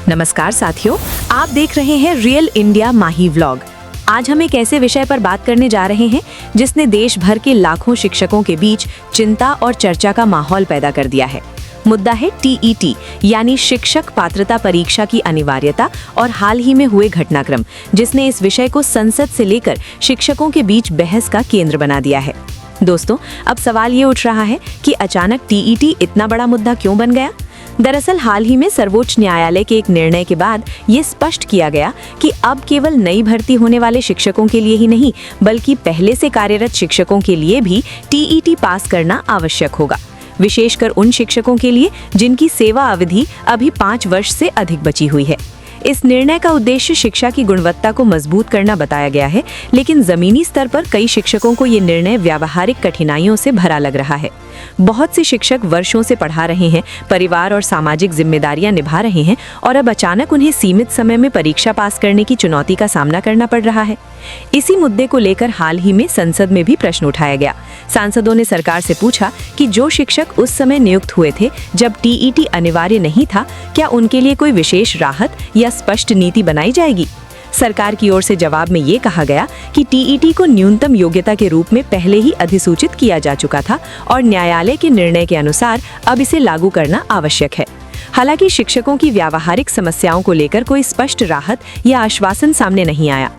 नमस्कार साथियों, आप देख रहे हैं रियल इंडिया माही व्लॉग। आज हम एक ऐसे विषय पर बात करने जा रहे हैं जिसने देश भर के लाखों शिक्षकों के बीच चिंता और चर्चा का माहौल पैदा कर दिया है। मुद्दा है टीईटी यानी शिक्षक पात्रता परीक्षा की अनिवार्यता और हाल ही में हुए घटनाक्रम, जिसने इस विषय को संसद से लेकर शिक्षकों के बीच बहस का केंद्र बना दिया है। दोस्तों, अब सवाल ये उठ रहा है कि अचानक टीईटी इतना बड़ा मुद्दा क्यों बन गया? दरअसल हाल ही में सर्वोच्च न्यायालय के एक निर्णय के बाद ये स्पष्ट किया गया कि अब केवल नई भर्ती होने वाले शिक्षकों के लिए ही नहीं, बल्कि पहले से कार्यरत शिक्षकों के लिए भी टीईटी पास करना आवश्यक होगा, विशेषकर उन शिक्षकों के लिए जिनकी सेवा अवधि अभी 5 वर्ष से अधिक बची हुई है। इस निर्णय का उद्देश्य शिक्षा की गुणवत्ता को मजबूत करना बताया गया है, लेकिन जमीनी स्तर पर कई शिक्षकों को ये निर्णय व्यावहारिक कठिनाइयों से भरा लग रहा है। बहुत से शिक्षक वर्षों से पढ़ा रहे हैं, परिवार और सामाजिक जिम्मेदारियां निभा रहे हैं और अब अचानक उन्हें सीमित समय में परीक्षा पास करने की चुनौती का सामना करना पड़ रहा है। इसी मुद्दे को लेकर हाल ही में संसद में भी प्रश्न उठाया गया। सांसदों ने सरकार से पूछा कि जो शिक्षक उस समय नियुक्त हुए थे जब टीईटी अनिवार्य नहीं था, क्या उनके लिए कोई विशेष राहत या स्पष्ट नीति बनाई जाएगी? सरकार की ओर से जवाब में ये कहा गया कि टीईटी को न्यूनतम योग्यता के रूप में पहले ही अधिसूचित किया जा चुका था और न्यायालय के निर्णय के अनुसार अब इसे लागू करना आवश्यक है। हालांकि शिक्षकों की व्यावहारिक समस्याओं को लेकर कोई स्पष्ट राहत या आश्वासन सामने नहीं आया।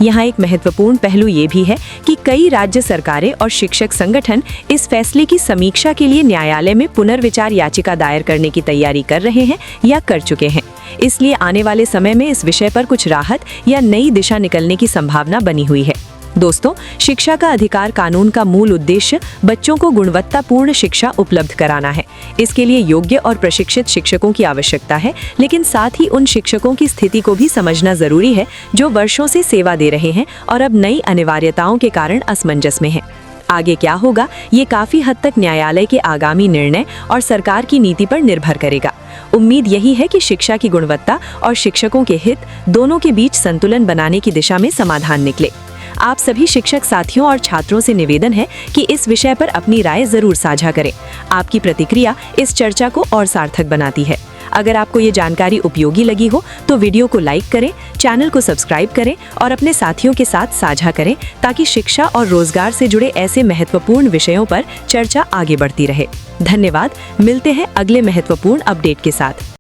यहाँ एक महत्वपूर्ण पहलू ये भी है कि कई राज्य सरकारें और शिक्षक संगठन इस फैसले की समीक्षा के लिए न्यायालय में पुनर्विचार याचिका दायर करने की तैयारी कर रहे हैं या कर चुके हैं। इसलिए आने वाले समय में इस विषय पर कुछ राहत या नई दिशा निकलने की संभावना बनी हुई है। दोस्तों, शिक्षा का अधिकार कानून का मूल उद्देश्य बच्चों को गुणवत्तापूर्ण शिक्षा उपलब्ध कराना है। इसके लिए योग्य और प्रशिक्षित शिक्षकों की आवश्यकता है, लेकिन साथ ही उन शिक्षकों की स्थिति को भी समझना जरूरी है जो वर्षों से सेवा दे रहे हैं और अब नई अनिवार्यताओं के कारण असमंजस में हैं। आगे क्या होगा, ये काफी हद तक न्यायालय के आगामी निर्णय और सरकार की नीति पर निर्भर करेगा। उम्मीद यही है कि शिक्षा की गुणवत्ता और शिक्षकों के हित दोनों के बीच संतुलन बनाने की दिशा में समाधान निकले। आप सभी शिक्षक साथियों और छात्रों से निवेदन है कि इस विषय पर अपनी राय जरूर साझा करें। आपकी प्रतिक्रिया इस चर्चा को और सार्थक बनाती है। अगर आपको ये जानकारी उपयोगी लगी हो तो वीडियो को लाइक करें, चैनल को सब्सक्राइब करें और अपने साथियों के साथ साझा करें, ताकि शिक्षा और रोजगार से जुड़े ऐसे महत्वपूर्ण विषयों पर चर्चा आगे बढ़ती रहे। धन्यवाद। मिलते हैं अगले महत्वपूर्ण अपडेट के साथ।